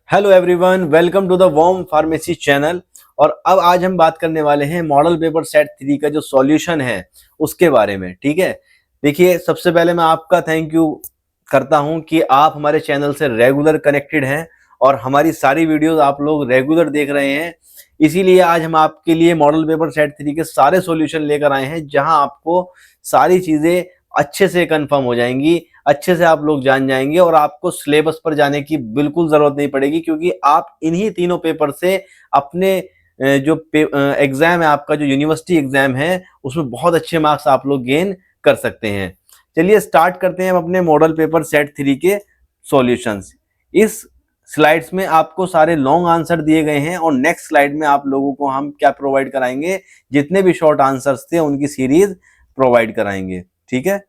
Hello everyone, welcome to the warm pharmacy channel. और अब आज हम बात करने वाले हैं मॉडल पेपर सेट 3 का जो सॉल्यूशन है उसके बारे में। ठीक है, देखिए सबसे पहले मैं आपका थैंक यू करता हूं कि आप हमारे चैनल से रेगुलर कनेक्टेड हैं और हमारी सारी वीडियोस आप लोग रेगुलर देख रहे हैं। इसीलिए आज हम आपके लिए मॉडल पेपर सेट 3 के सारे सॉल्यूशन लेकर आए हैं, जहां आपको सारी चीजें अच्छे से कंफर्म हो जाएंगी, अच्छे से आप लोग जान जाएंगे और आपको सिलेबस पर जाने की बिल्कुल जरूरत नहीं पड़ेगी, क्योंकि आप इन्हीं तीनों पेपर से अपने जो एग्जाम है, आपका जो यूनिवर्सिटी एग्जाम है, उसमें बहुत अच्छे मार्क्स आप लोग गेन कर सकते हैं। चलिए स्टार्ट करते हैं हम अपने मॉडल पेपर सेट 3 के सॉल्यूशंस। इस स्लाइड्स में आपको सारे लॉन्ग आंसर दिए गए हैं और नेक्स्ट स्लाइड में आप लोगों को हम क्या प्रोवाइड कराएंगे, जितने भी शॉर्ट आंसर्स थे उनकी सीरीज प्रोवाइड कराएंगे। ठीक है,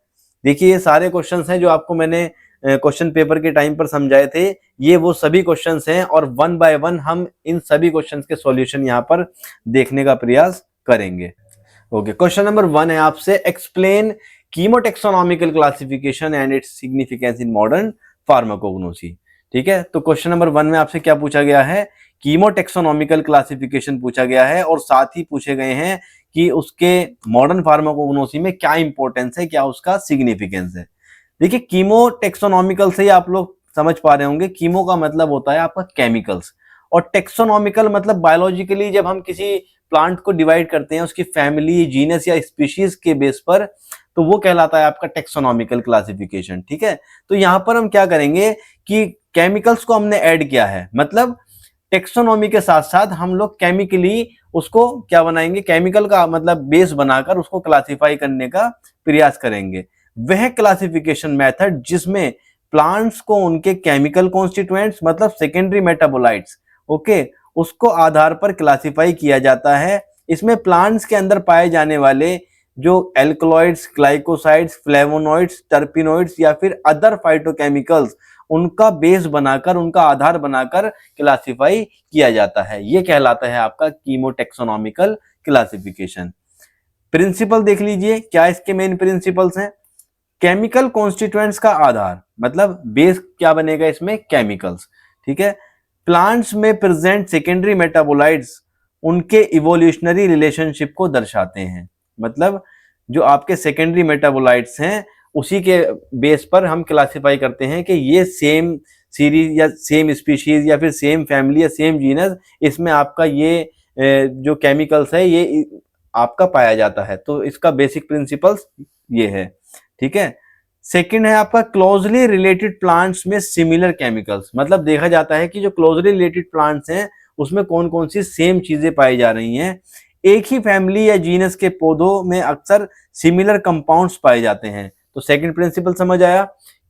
देखिए ये सारे क्वेश्चंस हैं जो आपको मैंने क्वेश्चन पेपर के टाइम पर समझाए थे। ये वो सभी क्वेश्चंस हैं और वन बाय वन हम इन सभी क्वेश्चंस के सॉल्यूशन यहाँ पर देखने का प्रयास करेंगे। ओके, क्वेश्चन नंबर 1 है आपसे, explain chemotaxonomical classification and its significance in modern pharmacognosy. ठीक है, तो क्वेश्चन नंबर 1 में आपसे क्या पूछा गया है, कीमोटेक्सोनॉमिकल क्लासिफिकेशन पूछा गया है और साथ ही पूछे गए हैं कि उसके मॉडर्न फार्माकोग्नोसी में क्या इंपॉर्टेंस है, क्या उसका सिग्निफिकेंस है। देखिए कीमो टेक्सोनॉमिकल से ही आप लोग समझ पा रहे होंगे, कीमो का मतलब होता है आपका केमिकल्स और टेक्सोनॉमिकल मतलब बायोलॉजिकली जब हम किसी प्लांट को डिवाइड करते हैं उसकी फैमिली, जीनस या स्पीशीज के बेस पर, तो वो कहलाता है आपका टेक्सोनॉमिकल क्लासिफिकेशन। ठीक है, तो यहां पर हम क्या करेंगे कि केमिकल्स को हमने ऐड किया है, मतलब टेक्सोनॉमी के साथ साथ हम लोग केमिकली उसको क्या बनाएंगे, केमिकल का मतलब बेस बनाकर उसको क्लासिफाई करने का प्रयास करेंगे। वह क्लासिफिकेशन मेथड जिसमें प्लांट्स को उनके केमिकल कॉन्स्टिट्यूएंट्स मतलब सेकेंडरी मेटाबोलाइट्स, ओके, उसको आधार पर क्लासिफाई किया जाता है। इसमें प्लांट्स के अंदर पाए जाने वाले जो एल्कलॉइड्स, ग्लाइकोसाइड्स, फ्लेवोनॉइड्स, टर्पिनोइड्स या फिर अदर फाइटोकेमिकल्स, उनका बेस बनाकर, उनका आधार बनाकर क्लासिफाई किया जाता है। यह कहलाता है आपका कीमोटेक्सोनॉमिकल क्लासिफिकेशन। प्रिंसिपल देख लीजिए, क्या इसके मेन प्रिंसिपल्स हैं। केमिकल कॉन्स्टिट्यूएंट्स का आधार मतलब बेस क्या बनेगा इसमें, केमिकल्स। ठीक है, प्लांट्स में प्रेजेंट सेकेंडरी मेटाबोलाइट्स उनके इवोल्यूशनरी रिलेशनशिप को दर्शाते हैं, मतलब जो आपके सेकेंडरी मेटाबोलाइट्स हैं उसी के बेस पर हम क्लासिफाई करते हैं कि ये सेम सीरीज या सेम स्पीशीज या फिर सेम फैमिली या सेम जीनस, इसमें आपका ये जो केमिकल्स है ये आपका पाया जाता है। तो इसका बेसिक प्रिंसिपल्स ये है। ठीक है, सेकंड है आपका क्लोजली रिलेटेड प्लांट्स में सिमिलर केमिकल्स, मतलब देखा जाता है कि जो क्लोजली रिलेटेड प्लांट्स हैं उसमें कौन कौन सी सेम चीजें पाई जा रही हैं। एक ही फैमिली या जीनस के पौधों में अक्सर सिमिलर कंपाउंड्स पाए जाते हैं। तो सेकंड प्रिंसिपल समझ आया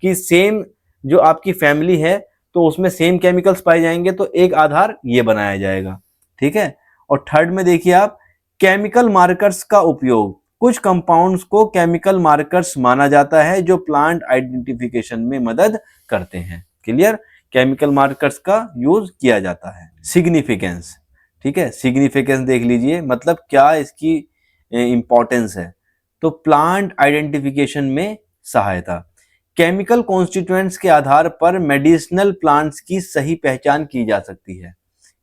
कि सेम जो आपकी फैमिली है तो उसमें सेम केमिकल्स पाए जाएंगे, तो एक आधार ये बनाया जाएगा। ठीक है, और थर्ड में देखिए आप, केमिकल मार्कर्स का उपयोग, कुछ कंपाउंड्स को केमिकल मार्कर्स माना जाता है जो प्लांट आइडेंटिफिकेशन में मदद करते हैं। क्लियर, केमिकल मार्कर्स का यूज किया जाता है। सिग्निफिकेंस, ठीक है, सिग्निफिकेंस देख लीजिए, मतलब क्या इसकी इंपॉर्टेंस है। तो प्लांट आइडेंटिफिकेशन में सहायता, केमिकल कॉन्स्टिट्यूएंट्स के आधार पर मेडिसिनल प्लांट्स की सही पहचान की जा सकती है।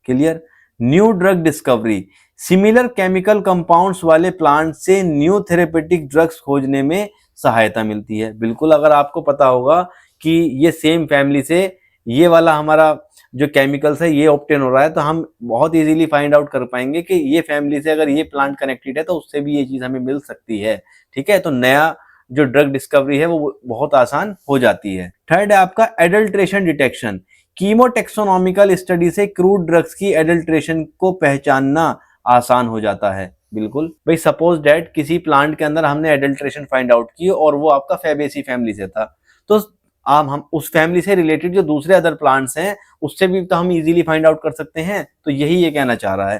Clear, new drug discovery, similar chemical compounds वाले प्लांट से न्यू थेरेपेटिक ड्रग्स खोजने में सहायता मिलती है। बिल्कुल, अगर आपको पता होगा कि ये सेम फैमिली से ये वाला हमारा जो केमिकल्स है ये ऑब्टेन हो रहा है, तो हम बहुत इजीली फाइंड आउट कर पाएंगे कि ये फैमिली से अगर ये प्लांट कनेक्टेड है तो उससे भी ये चीज हमें मिल सकती है। ठीक है, तो नया जो ड्रग डिस्कवरी है वो बहुत आसान हो जाती है। थर्ड है आपका एडल्ट्रेशन डिटेक्शन, कीमोटेक्सोनॉमिकल स्टडी से क्रूड ड्रग्स की एडल्ट्रेशन को पहचानना आसान हो जाता है। बिल्कुल भाई, सपोज दैट किसी प्लांट के अंदर हमने एडल्ट्रेशन फाइंड आउट की और वो आपका फैबेसी फैमिली से था, तो हम उस फैमिली से रिलेटेड जो दूसरे अदर प्लांट्स हैं उससे भी तो हम इजीली फाइंड आउट कर सकते हैं। तो यही ये कहना चाह रहा है।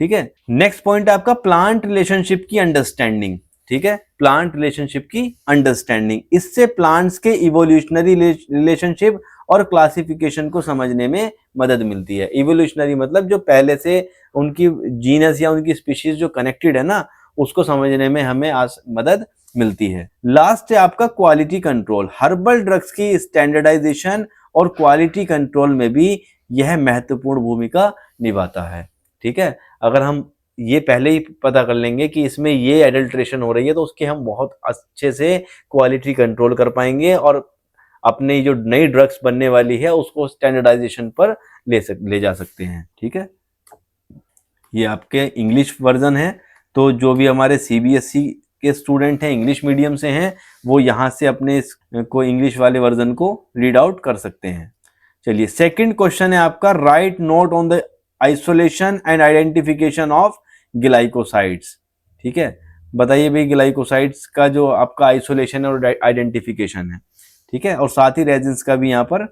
ठीक है, नेक्स्ट पॉइंट है आपका प्लांट रिलेशनशिप की अंडरस्टैंडिंग। ठीक है, प्लांट रिलेशनशिप की अंडरस्टैंडिंग, इससे प्लांट्स के इवोल्यूशनरी रिलेशनशिप और क्लासिफिकेशन को समझने में मदद मिलती है। इवोल्यूशनरी मतलब जो पहले से उनकी जीनस या उनकी स्पीशीज जो कनेक्टेड है ना, उसको समझने में हमें मदद मिलती है। लास्ट है आपका क्वालिटी कंट्रोल, हर्बल ड्रग्स की स्टैंडर्डाइजेशन और क्वालिटी कंट्रोल में भी यह महत्वपूर्ण भूमिका निभाता है। ठीक है, अगर हम ये पहले ही पता कर लेंगे कि इसमें ये एडल्ट्रेशन हो रही है तो उसके हम बहुत अच्छे से क्वालिटी कंट्रोल कर पाएंगे और अपनी जो नई ड्रग्स बनने वाली है उसको स्टैंडर्डाइजेशन पर ले जा सकते हैं। ठीक है, ये आपके इंग्लिश वर्जन है, तो जो भी हमारे सीबीएसई के स्टूडेंट हैं, इंग्लिश मीडियम से हैं, वो यहाँ से अपने को इंग्लिश वाले वर्जन को रीड आउट कर सकते हैं। चलिए, सेकंड क्वेश्चन है आपका, right note on the isolation and identification of glycosides. ठीक है, बताइए भाई ग्लाइकोसाइड्स का जो आपका आइसोलेशन और आइडेंटिफिकेशन है। ठीक है, और साथ ही रेजिन्स का भी यहाँ पर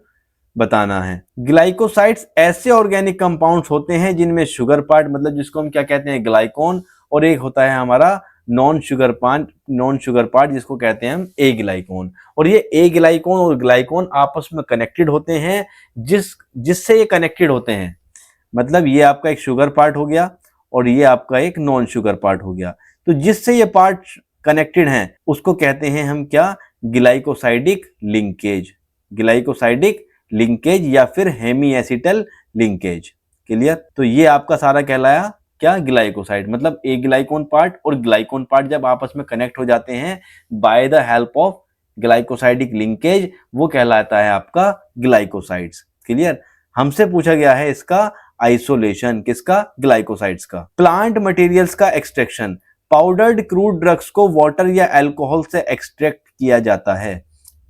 बताना है। ग्लाइकोसाइड्स ऐसे ऑर्गेनिक कंपाउंड्स होते हैं जिनमें शुगर पार्ट, मतलब जिसको हम क्या कहते हैं, ग्लाइकोन, और एक होता है हमारा नॉन शुगर पार्ट जिसको कहते हैं हम ए ग्लाइकोन। और ये ए ग्लाइकोन और ग्लाइकोन आपस में कनेक्टेड होते हैं, जिससे ये कनेक्टेड होते हैं, मतलब ये आपका एक शुगर पार्ट हो गया और ये आपका एक नॉन शुगर पार्ट हो गया, तो जिससे ये पार्ट कनेक्टेड हैं उसको कहते हैं हम क्या, ग्लाइकोसाइडिक लिंकेज या फिर हेमी एसिटल लिंकेज। क्लियर, तो ये आपका सारा कहलाया क्या, ग्लाइकोसाइड, मतलब ए ग्लाइकोन पार्ट और ग्लाइकोन पार्ट जब आपस में कनेक्ट हो जाते हैं by the help of glycosidic linkage, वो कहलाता है आपका ग्लाइकोसाइड्स। क्लियर, हमसे पूछा गया है इसका आइसोलेशन, किसका, ग्लाइकोसाइड्स का। प्लांट मटेरियल्स का एक्सट्रैक्शन, पाउडर्ड क्रूड ड्रग्स को वाटर या अल्कोहल से एक्सट्रैक्ट किया जाता है।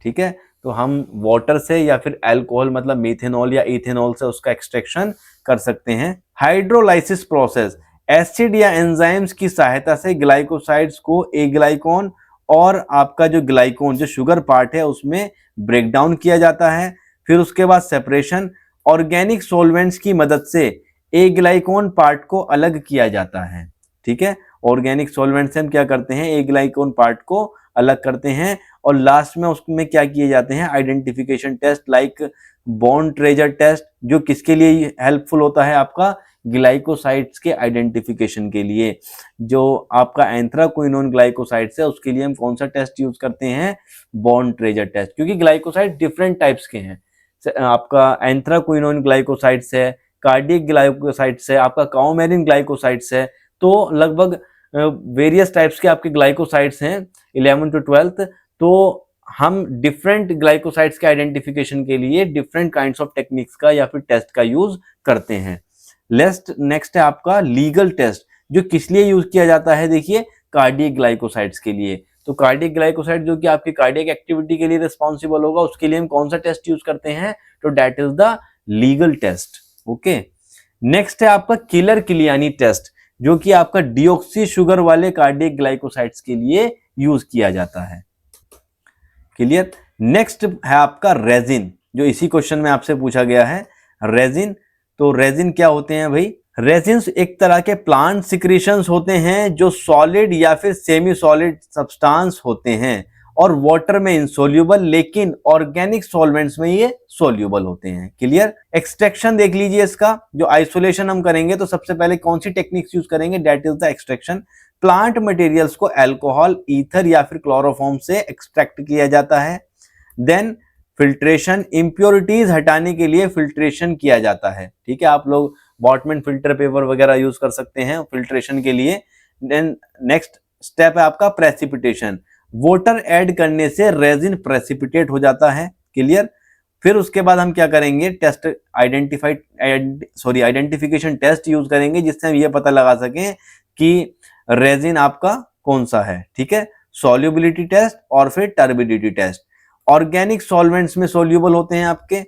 ठीक है, तो हम वाटर से या फिर अल्कोहल मतलब मिथेनॉल या इथेनॉल से उसका एक्सट्रैक्शन कर सकते हैं। हाइड्रोलाइसिस प्रोसेस, एसिड या एंजाइम्स की सहायता से ग्लाइकोसाइड्स को ए ग्लाइकोन और आपका जो ग्लाइकोन जो शुगर पार्ट है उसमें ब्रेक डाउन किया जाता है। फिर उसके बाद सेपरेशन, ऑर्गेनिक सॉल्वेंट्स की मदद से ए ग्लाइकोन पार्ट को अलग किया जाता है। ठीक है, ऑर्गेनिक सॉल्वेंट से हम क्या करते हैं, ए ग्लाइकोन पार्ट को अलग करते हैं और लास्ट में उसमें क्या किए जाते हैं, identification test like Borntrager test, जो किसके लिए हेल्पफुल होता है, आपका ग्लाइकोसाइड्स के आइडेंटिफिकेशन के लिए। जो आपका एंथ्राक्विनोन ग्लाइकोसाइड्स है उसके लिए हम कौन सा टेस्ट यूज करते हैं, बॉन्ड ट्रेजर टेस्ट, क्योंकि ग्लाइकोसाइड डिफरेंट टाइप्स के हैं। आपका एंथ्राक्विनोन ग्लाइकोसाइड्स है, कार्डियक ग्लाइकोसाइड्स है, आपका काउमेरिन ग्लाइकोसाइड्स है, तो लगभग वेरियस टाइप्स के आपके ग्लाइकोसाइड्स हैं 11 to 12। तो हम डिफरेंट ग्लाइकोसाइड्स के आइडेंटिफिकेशन के लिए डिफरेंट काइंड्स ऑफ टेक्निक्स का या फिर टेस्ट का यूज करते हैं। नेक्स्ट है आपका लीगल टेस्ट, जो किस लिए यूज किया जाता है, देखिए कार्डियक ग्लाइकोसाइड्स के लिए। तो कार्डियक ग्लाइकोसाइड जो कि आपकी कार्डियक एक्टिविटी के लिए रिस्पॉन्सिबल होगा, उसके लिए हम कौन सा टेस्ट यूज करते हैं, तो that is the legal test. Okay, next है आपका किलर किलियानी टेस्ट, जो कि आपका डिऑक्सी शुगर वाले कार्डियक ग्लाइकोसाइड्स के लिए यूज किया जाता है। क्लियर, नेक्स्ट है आपका रेजिन, जो इसी क्वेश्चन में आपसे पूछा गया है, रेजिन। तो रेजिन क्या होते हैं भाई, रेजिन्स एक तरह के प्लांट सिक्रीशंस होते हैं जो सॉलिड या फिर सेमी सॉलिड सब्सटेंस होते हैं और वाटर में इनसोल्यूबल, लेकिन ऑर्गेनिक सॉल्वेंट्स में ये सोल्यूबल होते हैं। क्लियर, एक्सट्रैक्शन देख लीजिए इसका, जो आइसोलेशन हम करेंगे तो सबसे पहले कौन सी टेक्निक्स यूज करेंगे, that is the extraction. Plant materials को अल्कोहल, ईथर या फिर क्लोरोफॉर्म से एक्सट्रैक्ट किया जाता है। देन फिल्ट्रेशन, इंप्योरिटीज हटाने के लिए फिल्ट्रेशन किया जाता है। ठीक है, आप लोग बॉटमैन फिल्टर पेपर वगैरह यूज कर सकते हैं फिल्ट्रेशन के लिए। देन नेक्स्ट स्टेप है आपका प्रेसिपिटेशन, वाटर ऐड करने से रेजिन प्रेसिपिटेट हो जाता है। क्लियर, फिर उसके बाद हम क्या करेंगे, आइडेंटिफिकेशन टेस्ट यूज करेंगे, जिससे हम ये पता लगा सकें कि रेजिन आपका कौन सा है। ठीक है, सॉल्युबिलिटी टेस्ट और फिर टर्बिडिटी टेस्ट। ऑर्गेनिक सॉल्वेंट्स में सोल्यूबल होते हैं आपके,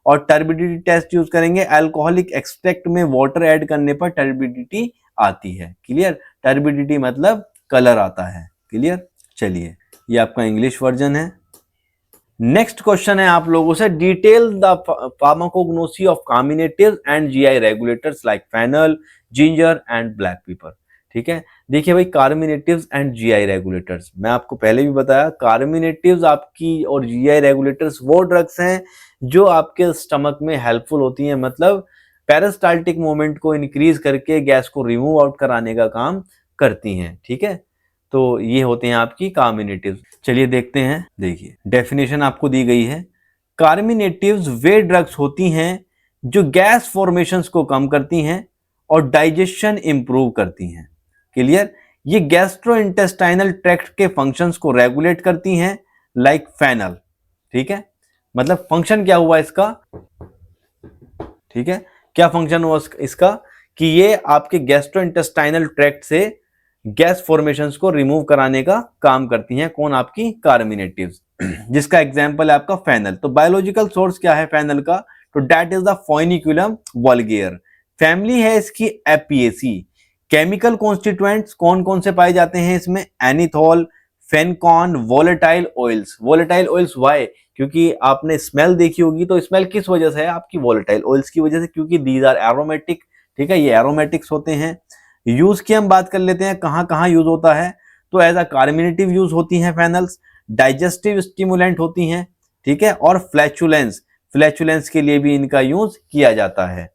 और टर्बिडिटी टेस्ट यूज करेंगे, अल्कोहलिक एक्सट्रैक्ट में वाटर ऐड करने पर टर्बिडिटी आती है। क्लियर, टर्बिडिटी मतलब कलर आता है। क्लियर, चलिए ये आपका इंग्लिश वर्जन है। नेक्स्ट क्वेश्चन है आप लोगों से, detail the pharmacognosy of carminatives and GI regulators like fennel, ginger and black pepper. ठीक है, देखिए भाई कार्मिनेटिव्स एंड जीआई रेगुलेटर्स, मैं आपको पहले भी बताया, कार्मिनेटिव्स आपकी और जीआई रेगुलेटर्स वो ड्रग्स हैं जो आपके स्टमक में हेल्पफुल होती हैं, मतलब पेरिस्टाल्टिक मूवमेंट को इंक्रीज करके गैस को रिमूव आउट कराने का काम करती हैं। ठीक है, तो ये होते हैं आपकी कार्मिनेटिव्स। चलिए देखते हैं, देखिए डेफिनेशन आपको दी गई है। कार्मिनेटिव्स वे ड्रग्स होती हैं जो गैस फॉर्मेशंस को कम करती हैं और डाइजेशन इंप्रूव करती हैं। क्लियर? ये गैस्ट्रोइंटेस्टाइनल ट्रैक्ट के फंक्शंस को रेगुलेट करती हैं लाइक फेनल। ठीक है, मतलब फंक्शन क्या हुआ इसका, ठीक है, क्या फंक्शन हुआ इसका कि ये आपके गैस्ट्रोइंटेस्टाइनल ट्रैक्ट से गैस फॉर्मेशंस को रिमूव कराने का काम करती हैं। कौन? आपकी कार्मिनेटिव्स, जिसका एग्जांपल है आपका फेनल। तो बायोलॉजिकल सोर्स क्या है फेनल का? तो दैट इज द फोइनिकुलम वल्गेर। फैमिली है इसकी एपिएसी। केमिकल कॉन्स्टिट्यूएंट्स कौन कौन से पाए जाते हैं इसमें? Anethole, fenchone, volatile oils. Volatile oils why? क्योंकि आपने स्मेल देखी होगी, तो स्मेल किस वजह से है? आपकी वोलेटाइल ऑयल्स की वजह से, क्योंकि दीज आर एरोमेटिक। ठीक है, ये एरोमेटिक्स होते हैं। यूज की हम बात कर लेते हैं, कहां कहां यूज होता है। तो एज अ कार्मिनेटिव यूज होती हैं फेनल्स, डाइजेस्टिव स्टिमुलेंट होती हैं, ठीक है, और फ्लैचुलेंस, फ्लैचुलेंस के लिए भी इनका यूज किया जाता है।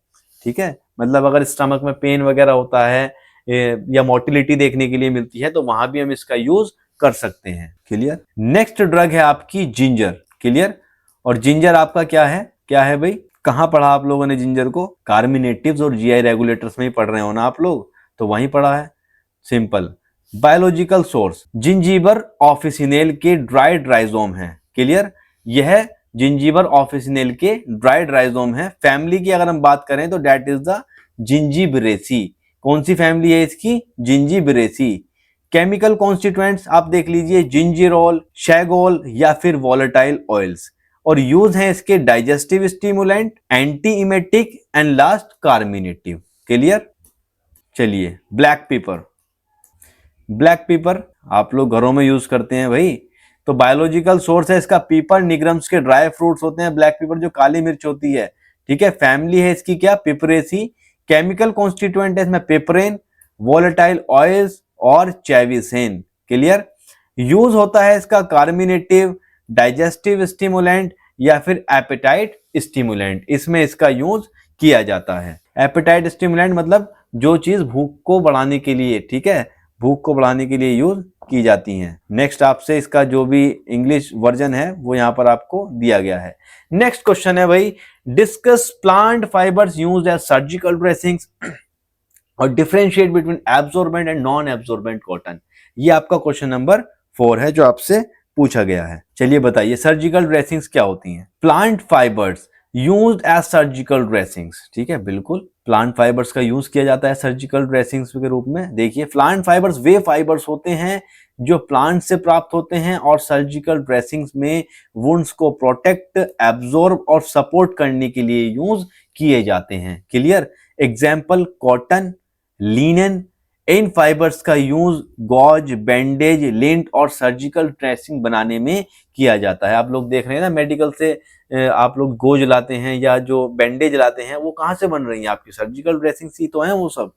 ठीक है, मतलब अगर स्टमक में पेन वगैरह होता है या मोटिलिटी देखने के लिए मिलती है, तो वहां भी हम इसका यूज कर सकते हैं। क्लियर? नेक्स्ट ड्रग है आपकी जिंजर। क्लियर? और जिंजर आपका क्या है भाई? कहां पढ़ा आप लोगों ने जिंजर को? कार्मिनेटिव्स और जीआई रेगुलेटर्स में ही पढ़ रहे हो ना आप लोग, तो वहीं पढ़ा है। सिंपल। बायोलॉजिकल सोर्स जिंजीबर ऑफिसिनेल के ड्राइड राइजोम है। क्लियर? यह जिंजीबर ऑफिसिनेल के ड्राइड राइजोम है। फैमिली की अगर हम बात करें तो दैट इज द जिंजीबरेसी। कौन सी फैमिली है इसकी? जिंजीबरेसी। केमिकल कॉन्स्टिट्यूएंट्स आप देख लीजिए, जिंजीरोल, शैगोल या फिर वोलेटाइल ऑयल्स। और यूज है इसके digestive stimulant, anti emetic and last carminative. Clear? चलिए, ब्लैक पेपर। ब्लैक पेपर आप लोग घरों में यूज करते हैं भाई, तो बायोलॉजिकल सोर्स है इसका पीपर निग्रम्स के ड्राई फ्रूट्स होते हैं ब्लैक पेपर, जो काली मिर्च होती है। ठीक है, फैमिली है इसकी क्या? पिपरेसी। केमिकल कॉन्स्टिट्यूएंट है इसमें पिपरेन, वोलेटाइल ऑयल्स और चैविसेन। क्लियर? यूज होता है इसका कार्मिनेटिव, डाइजेस्टिव स्टिमुलेंट या फिर एपेटाइट स्टिमुलेंट, इसमें इसका यूज किया जाता है। एपेटाइट स्टिमुलेंट मतलब जो चीज भूख को बढ़ाने के लिए, ठीक है, भूख को बढ़ाने के लिए यूज की जाती हैं। नेक्स्ट आपसे इसका जो भी इंग्लिश वर्जन है वो यहां पर आपको दिया गया है। नेक्स्ट क्वेश्चन है भाई, discuss plant fibres used as surgical dressings और differentiate between absorbent and non absorbent cotton. ये आपका क्वेश्चन नंबर 4 है जो आपसे पूछा गया है। चलिए बताइए, सर्जिकल ड्रेसिंग्स क्या होती हैं? Plant fibres used as surgical dressings. ठीक है, बिल्कुल प्लांट फाइबर्स का यूज किया जाता है सर्जिकल ड्रेसिंग्स के रूप में। देखिए, प्लांट फाइबर्स वे फाइबर्स होते हैं जो प्लांट से प्राप्त होते हैं और सर्जिकल ड्रेसिंग्स में वुंड्स को प्रोटेक्ट, एब्जॉर्ब और सपोर्ट करने के लिए यूज किए जाते हैं। क्लियर? Example cotton, linen. इन फाइबर्स का यूज गॉज, बैंडेज, लिंट और सर्जिकल ड्रेसिंग बनाने में किया जाता है। आप लोग देख रहे हैं ना, मेडिकल से आप लोग गोज लाते हैं या जो बैंडेज लाते हैं, वो कहां से बन रही है? आपकी सर्जिकल ड्रेसिंग सी तो है वो सब।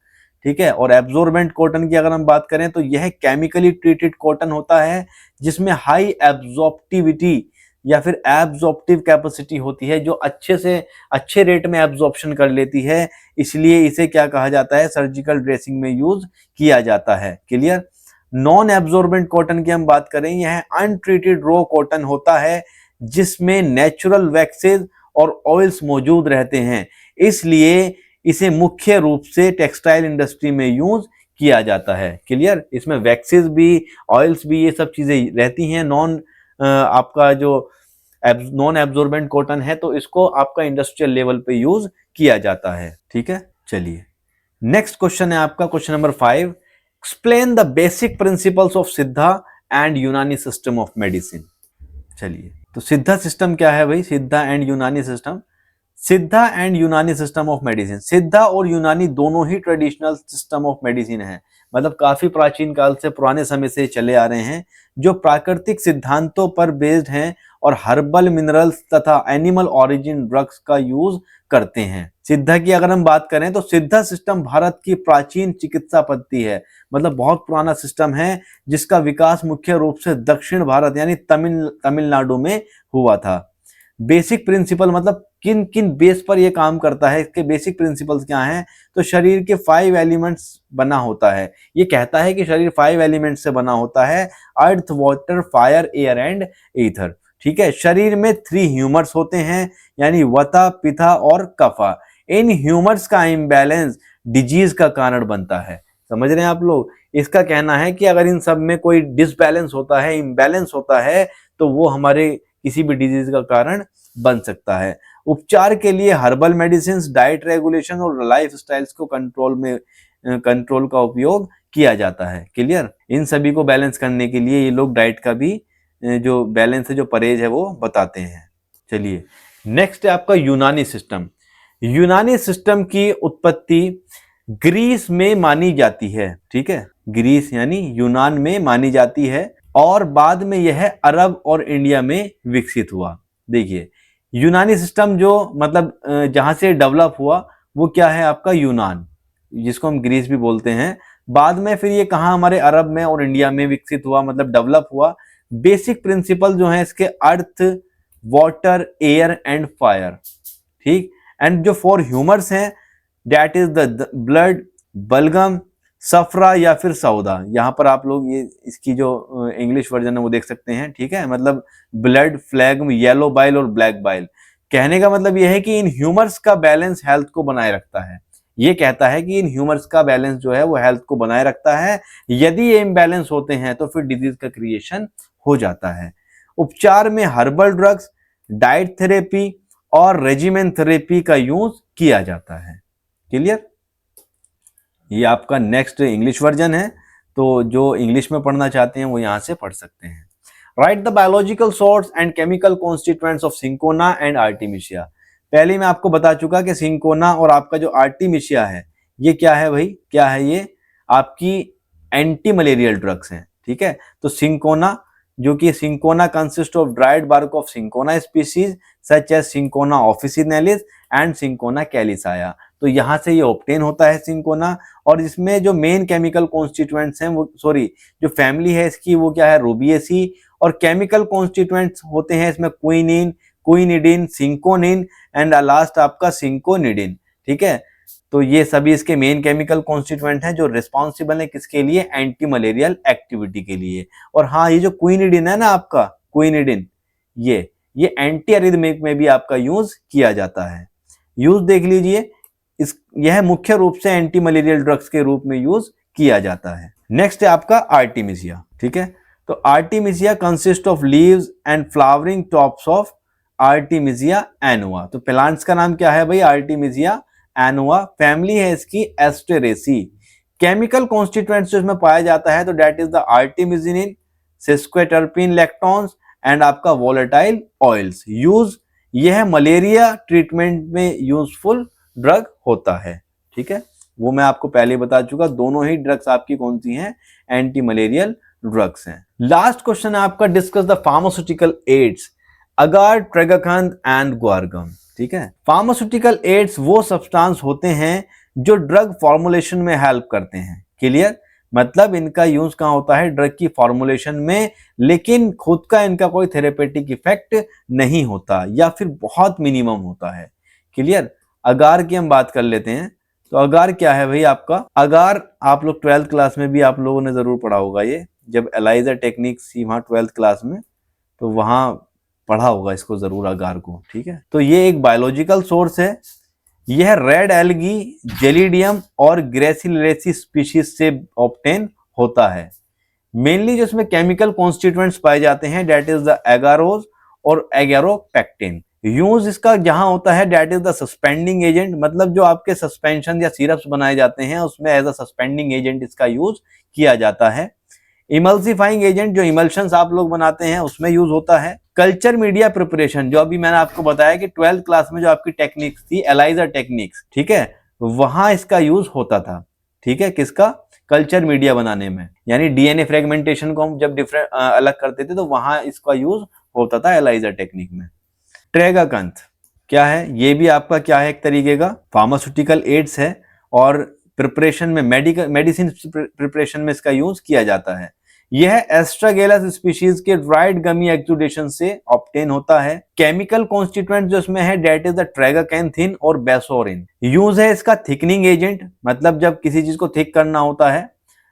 ठीक है, और एब्जॉर्बेंट कॉटन की अगर हम बात करें तो यह केमिकली ट्रीटेड कॉटन होता है जिसमें हाई एब्जॉर्प्टिविटी या फिर एब्जॉर्प्टिव कैपेसिटी होती है, जो अच्छे से अच्छे रेट में एब्जॉर्प्शन कर लेती है, इसलिए इसे क्या कहा जाता है? सर्जिकल ड्रेसिंग में यूज किया जाता है। क्लियर? नॉन एब्जॉर्बेंट कॉटन की हम बात करें, यह अनट्रीटेड रॉ कॉटन होता है जिसमें नेचुरल वैक्सेस और ऑयल्स मौजूद रहते हैं, इसलिए इसे मुख्य रूप से टेक्सटाइल इंडस्ट्री में यूज किया जाता है। क्लियर? इसमें वैक्सेस भी, ऑयल्स भी, ये सब चीजें रहती हैं। आपका जो नॉन एब्जॉर्बेंट कॉटन है तो इसको आपका इंडस्ट्रियल लेवल पे यूज किया जाता है। ठीक है, चलिए नेक्स्ट क्वेश्चन है आपका question number 5। Explain the basic principles of सिद्धा एंड यूनानी सिस्टम ऑफ मेडिसिन। चलिए, तो सिद्धा सिस्टम क्या है भाई? सिद्धा एंड यूनानी सिस्टम। सिद्धा एंड यूनानी सिस्टम ऑफ मेडिसिन, सिद्धा और यूनानी दोनों ही ट्रेडिशनल सिस्टम ऑफ मेडिसिन है, मतलब काफी प्राचीन काल से, पुराने समय से चले आ रहे हैं, जो प्राकृतिक सिद्धांतों पर बेस्ड हैं और हर्बल, मिनरल्स तथा एनिमल ओरिजिन ड्रग्स का यूज करते हैं। सिद्धा की अगर हम बात करें तो सिद्धा सिस्टम भारत की प्राचीन चिकित्सा पद्धति है, मतलब बहुत पुराना सिस्टम है जिसका विकास मुख्य रूप से दक्षिण भारत यानी तमिलनाडु में हुआ था। बेसिक प्रिंसिपल मतलब किन किन बेस पर यह काम करता है, इसके बेसिक प्रिंसिपल्स क्या हैं? तो शरीर के 5 एलिमेंट्स बना होता है। ये कहता है कि शरीर 5 एलिमेंट्स से बना होता है, earth, water, fire, air and ether. ठीक है। शरीर में 3 ह्यूमर्स होते हैं, यानी वता, पिथा और कफा। इन ह्यूमर्स का इम्बैलेंस डिजीज का कारण बनता है। समझ रहे हैं आप लोग? इसका कहना है कि अगर इन सब में कोई डिसबैलेंस होता है, इम्बैलेंस होता है, तो वो हमारे किसी भी डिजीज का कारण बन सकता है। उपचार के लिए हर्बल मेडिसिन, डाइट रेगुलेशन और लाइफ स्टाइल्स को कंट्रोल का उपयोग किया जाता है। क्लियर? इन सभी को बैलेंस करने के लिए ये लोग डाइट का भी जो बैलेंस है, जो परहेज है, वो बताते हैं। चलिए, नेक्स्ट है आपका यूनानी सिस्टम। यूनानी सिस्टम की उत्पत्ति ग्रीस में मानी जाती है। ठीक है, ग्रीस यानी यूनान में मानी जाती है और बाद में यह अरब और इंडिया में विकसित हुआ। देखिए, यूनानी सिस्टम जो मतलब जहां से डेवलप हुआ वो क्या है आपका यूनान, जिसको हम ग्रीस भी बोलते हैं। बाद में फिर ये कहाँ हमारे अरब में और इंडिया में विकसित हुआ, मतलब डेवलप हुआ। बेसिक प्रिंसिपल जो है इसके अर्थ, वाटर, एयर एंड फायर। ठीक। एंड जो 4 ह्यूमर्स हैं दैट इज द ब्लड, बलगम, सफरा या फिर सौदा। यहाँ पर आप लोग ये इसकी जो इंग्लिश वर्जन है वो देख सकते हैं। ठीक है, मतलब ब्लड, फ्लैगम, येलो बाइल और ब्लैक बाइल। कहने का मतलब यह है कि इन ह्यूमर्स का बैलेंस हेल्थ को बनाए रखता है। ये कहता है कि इन ह्यूमर्स का बैलेंस जो है वो हेल्थ को बनाए रखता है। यदि ये इम्बैलेंस होते हैं तो फिर डिजीज का क्रिएशन हो जाता है। उपचार में हर्बल ड्रग्स, डाइट थेरेपी और रेजिमेन थेरेपी का यूज किया जाता है। क्लियर? ये आपका नेक्स्ट इंग्लिश वर्जन है, तो जो इंग्लिश में पढ़ना चाहते हैं वो यहां से पढ़ सकते हैं। Write the biological source and chemical constituents of cinchona and artemisia. पहले मैं आपको बता चुका कि सिंकोना और आपका जो आर्टिमिशिया है ये क्या है भाई, क्या है ये? आपकी एंटी मलेरियल ड्रग्स हैं। ठीक है, तो सिंकोना, जो कि cinchona consist of dried bark of cinchona species such as cinchona officinalis and cinchona calisaya. तो यहां से ये ऑब्टेन होता है सिंकोना। और इसमें जो मेन केमिकल कॉन्स्टिट्यूएंट्स हैं वो, सॉरी, जो फैमिली है इसकी वो क्या है? रूबिएसी। और केमिकल कॉन्स्टिट्यूएंट्स होते हैं इसमें क्विनिन, क्विनिडिन, सिंकोनिन एंड लास्ट आपका सिंकोनिडिन। ठीक है, तो ये सभी इसके मेन केमिकल कॉन्स्टिट्यूएंट हैं जो रिस्पॉन्सिबल है किसके लिए? एंटी मलेरियल एक्टिविटी के लिए। और हाँ, ये जो क्विनिडिन है ना आपका, क्विनिडिन, ये एंटी अरिथमिक में भी आपका यूज किया जाता है। यूज देख लीजिए, यह मुख्य रूप से एंटी मलेरियल ड्रग्स के रूप में यूज किया जाता है। नेक्स्ट है आपका आर्टिमिसिया। ठीक है, तो artemisia consist of leaves and flowering tops of artemisia annua. तो प्लांट्स का नाम क्या है भाई? आर्टिमिसिया एनुआ। फैमिली है इसकी एस्टेरेसी। केमिकल कॉन्स्टिट्यूएंट्स जो इसमें पाया जाता है तो दैट इज द आर्टिमिसिनिन, सिस्क्वेटर्पिन, लैक्टोन्स एंड आपका वोलेटाइल ऑयल्स। यूज, यह मलेरिया ट्रीटमेंट में यूजफुल ड्रग होता है। ठीक है, वो मैं आपको पहले बता चुका। दोनों ही ड्रग्स आपकी कौन सी हैं? एंटी मलेरियल ड्रग्स हैं। लास्ट क्वेश्चन है आपका, discuss the pharmaceutical aids agar, tragacanth and guar gum. ठीक है, फार्मास्यूटिकल एड्स वो सब्सटेंस होते हैं जो ड्रग फॉर्मुलेशन में हेल्प करते हैं। क्लियर? मतलब इनका यूज कहां होता है? ड्रग की फॉर्मुलेशन में, लेकिन खुद का इनका कोई थेरेपेटिक इफेक्ट नहीं होता या फिर बहुत मिनिमम होता है। क्लियर? अगार की हम बात कर लेते हैं। तो अगार क्या है भाई आपका? अगार आप लोग 12th क्लास में भी आप लोगों ने जरूर पढ़ा होगा। ये जब एलाइजा टेक्निक्स थी वहां 12th क्लास में, तो वहां पढ़ा होगा इसको जरूर, अगार को। ठीक है, तो ये एक बायोलॉजिकल सोर्स है। यह रेड एल्गी, जेलिडियम और ग्रेसिलेसी स्पीशीज से ऑब्टेन होता है। मेनली जो इसमें केमिकल कॉन्स्टिट्यूएंट्स पाए जाते हैं दैट इज द एगारोज और एगारोपेक्टिन। यूज इसका जहां होता है that is the suspending agent, मतलब जो आपके सस्पेंशन या सिरप्स बनाए जाते हैं उसमें एज अ सस्पेंडिंग एजेंट इसका यूज किया जाता है। इमल्सिफाइंग एजेंट, जो इमल्शंस आप लोग बनाते हैं उसमें यूज होता है। कल्चर मीडिया प्रिपरेशन, जो अभी मैंने आपको बताया कि 12th क्लास में जो आपकी टेक्निक्स थी एलाइजा टेक्निक्स, ठीक है, वहां इसका यूज होता था। ठीक है, किसका? कल्चर मीडिया बनाने में, यानी डीएनए फ्रेगमेंटेशन को हम जब डिफरेंट अलग करते थे तो वहां इसका यूज होता था एलाइजा टेक्निक में। ट्रेगाकांत क्या है? ये भी आपका क्या है? एक तरीके का फार्मास्यूटिकल एड्स है और प्रिपरेशन में, मेडिसिन प्रिपरेशन में इसका यूज किया जाता है। यह एस्ट्रागेलस स्पीशीज के ड्राइड गमी एक्सुडेशन से ऑब्टेन होता है। केमिकल कॉन्स्टिट्यूएंट जो इसमें है दैट इज द ट्रेगाकैंथिन और बेसोरिन। यूज है इसका थिकनिंग एजेंट, मतलब जब किसी चीज को थिक करना होता है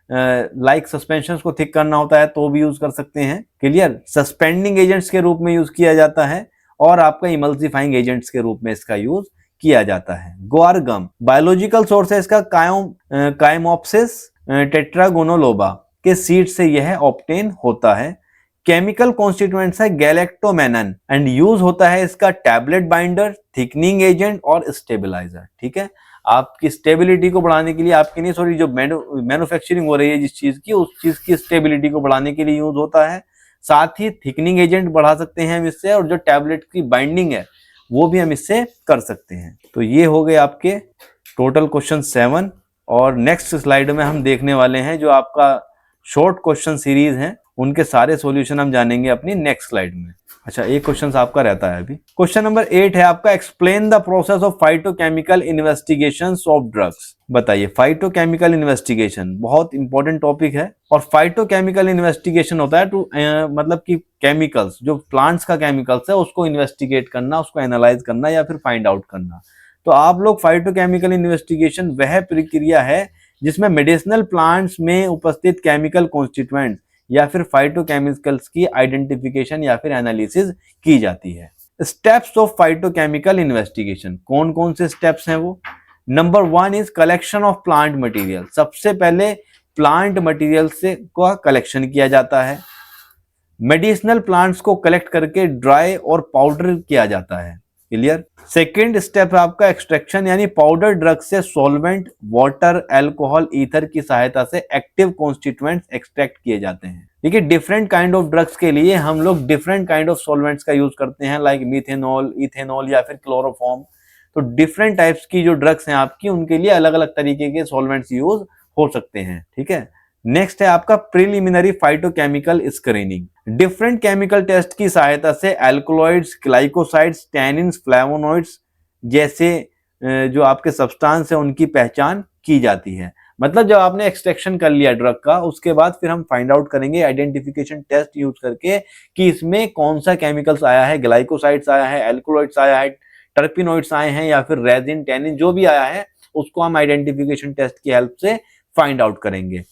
लाइक सस्पेंशन को थिक करना होता है तो भी यूज कर सकते हैं। क्लियर। सस्पेंडिंग एजेंट्स के रूप में यूज किया जाता है और आपका इमल्सिफाइंग एजेंट्स के रूप में इसका यूज किया जाता है। ग्वार गम बायोलॉजिकल सोर्स है इसका काइमोप्सिस टेट्रागोनोलोबा के सीड से यह ऑब्टेन होता है। केमिकल कॉन्स्टिट्यूएंट्स है गैलेक्टोमेनन एंड यूज होता है इसका टैबलेट बाइंडर, थिकनिंग एजेंट और स्टेबलाइजर। ठीक है, आपकी स्टेबिलिटी को बढ़ाने के लिए, आपकी नहीं सॉरी, जो मैन्युफैक्चरिंग हो रही है जिस चीज की, उस चीज की स्टेबिलिटी को बढ़ाने के लिए यूज होता है। साथ ही थिकनिंग एजेंट बढ़ा सकते हैं हम इससे, और जो टैबलेट की बाइंडिंग है वो भी हम इससे कर सकते हैं। तो ये हो गए आपके टोटल क्वेश्चन 7। और नेक्स्ट स्लाइड में हम देखने वाले हैं जो आपका शॉर्ट क्वेश्चन सीरीज है, उनके सारे सॉल्यूशन हम जानेंगे अपनी नेक्स्ट स्लाइड में। अच्छा, एक क्वेश्चन आपका रहता है अभी। क्वेश्चन नंबर 8 है आपका, explain the process of phytochemical investigations of drugs. बताइए, फाइटोकेमिकल इन्वेस्टिगेशन बहुत इंपॉर्टेंट टॉपिक है। और फाइटोकेमिकल इन्वेस्टिगेशन होता है मतलब कि केमिकल्स, जो प्लांट्स का केमिकल्स है उसको इन्वेस्टिगेट करना, उसको एनालाइज करना या फिर फाइंड आउट करना। तो आप लोग फाइटोकेमिकल इन्वेस्टिगेशन वह प्रक्रिया है जिसमें मेडिसिनल प्लांट्स में उपस्थित केमिकल कॉन्स्टिट्यूएंट या फिर फाइटोकेमिकल्स की आइडेंटिफिकेशन या फिर एनालिसिस की जाती है। स्टेप्स ऑफ फाइटोकेमिकल इन्वेस्टिगेशन, कौन कौन से स्टेप्स हैं वो? Number 1 is collection of plant material. सबसे पहले प्लांट मटेरियल से का कलेक्शन किया जाता है। मेडिसिनल प्लांट्स को कलेक्ट करके ड्राई और पाउडर किया जाता है। क्लियर। सेकेंड स्टेप है आपका एक्सट्रैक्शन, यानी पाउडर ड्रग से सॉल्वेंट, वाटर, अल्कोहल, ईथर की सहायता से एक्टिव कॉन्स्टिट्यूएंट्स एक्सट्रैक्ट किए जाते हैं। देखिए, डिफरेंट काइंड ऑफ ड्रग्स के लिए हम लोग डिफरेंट काइंड ऑफ सॉल्वेंट्स का यूज करते हैं, लाइक मिथेनॉल, इथेनॉल या फिर क्लोरोफॉर्म। तो डिफरेंट टाइप्स की जो ड्रग्स हैं आपकी, उनके लिए अलग अलग तरीके के सॉल्वेंट्स यूज हो सकते हैं। ठीक है। नेक्स्ट है आपका preliminary phytochemical screening. Different chemical test की सहायता से एल्कोलॉइड्स, ग्लाइकोसाइड्स, टैनिन्स, फ्लेवोनॉइड्स जैसे जो आपके सब्सटेंस है उनकी पहचान की जाती है। मतलब जब आपने एक्सट्रैक्शन कर लिया ड्रग का, उसके बाद फिर हम फाइंड आउट करेंगे आइडेंटिफिकेशन टेस्ट यूज करके कि इसमें कौन सा केमिकल्स आया है, ग्लाइकोसाइड्स आया है, एल्कोलॉइड्स आया है, टर्पिनॉइड्स आए हैं या फिर रेजिन, टैनिन जो भी आया है, उसको हम आइडेंटिफिकेशन टेस्ट की हेल्प से फाइंड आउट करेंगे।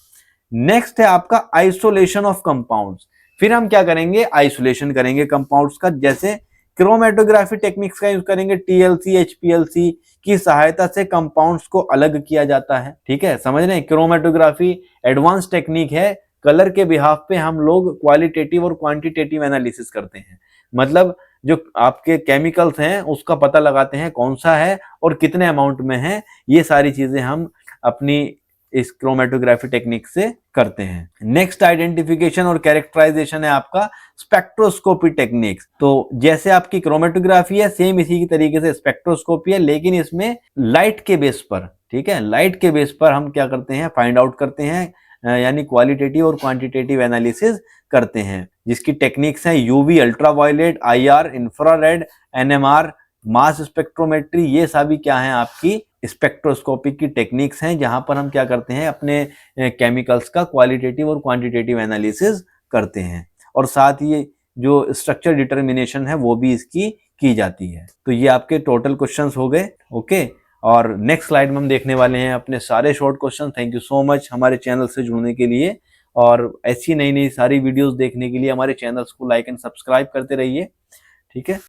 नेक्स्ट है आपका आइसोलेशन ऑफ कंपाउंड्स। फिर हम क्या करेंगे, आइसोलेशन करेंगे कंपाउंड्स का, जैसे क्रोमेटोग्राफी टेक्निक्स का यूज करेंगे। टीएलसी, एचपीएलसी की सहायता से कंपाउंड्स को अलग किया जाता है। ठीक है, समझ रहे हैं। क्रोमेटोग्राफी एडवांस टेक्निक है, कलर के बिहाफ पे हम लोग क्वालिटेटिव और क्वांटिटेटिव एनालिसिस करते हैं। मतलब जो आपके केमिकल्स हैं उसका पता लगाते हैं कौन सा है और कितने अमाउंट में है। ये सारी चीजें हम अपनी इस क्रोमेटोग्राफी टेक्निक से करते हैं। नेक्स्ट आइडेंटिफिकेशन और कैरेक्टराइजेशन है आपका स्पेक्ट्रोस्कोपी टेक्निक्स। तो जैसे आपकी क्रोमेटोग्राफी है, सेम इसी की तरीके से स्पेक्ट्रोस्कोपी है, लेकिन इसमें लाइट के बेस पर, ठीक है, लाइट के बेस पर हम क्या करते हैं, फाइंड आउट करते हैं, यानी क्वालिटेटिव और क्वांटिटेटिव एनालिसिस करते हैं, जिसकी टेक्निक्स हैं UV, ultraviolet, IR, infrared, NMR, mass spectrometry. ये सभी क्या है, आपकी स्पेक्ट्रोस्कोपिक की टेक्निक्स हैं, जहां पर हम क्या करते हैं, अपने केमिकल्स का क्वालिटेटिव और क्वांटिटेटिव एनालिसिस करते हैं। और साथ ही जो स्ट्रक्चर डिटर्मिनेशन है वो भी इसकी की जाती है। तो ये आपके टोटल क्वेश्चंस हो गए। ओके, और नेक्स्ट स्लाइड में हम देखने वाले हैं अपने सारे short question. Thank you so much हमारे चैनल से जुड़ने के लिए, और ऐसी नई नई सारी वीडियोस देखने के लिए हमारे चैनल्स को लाइक एंड सब्सक्राइब करते रहिए। ठीक है।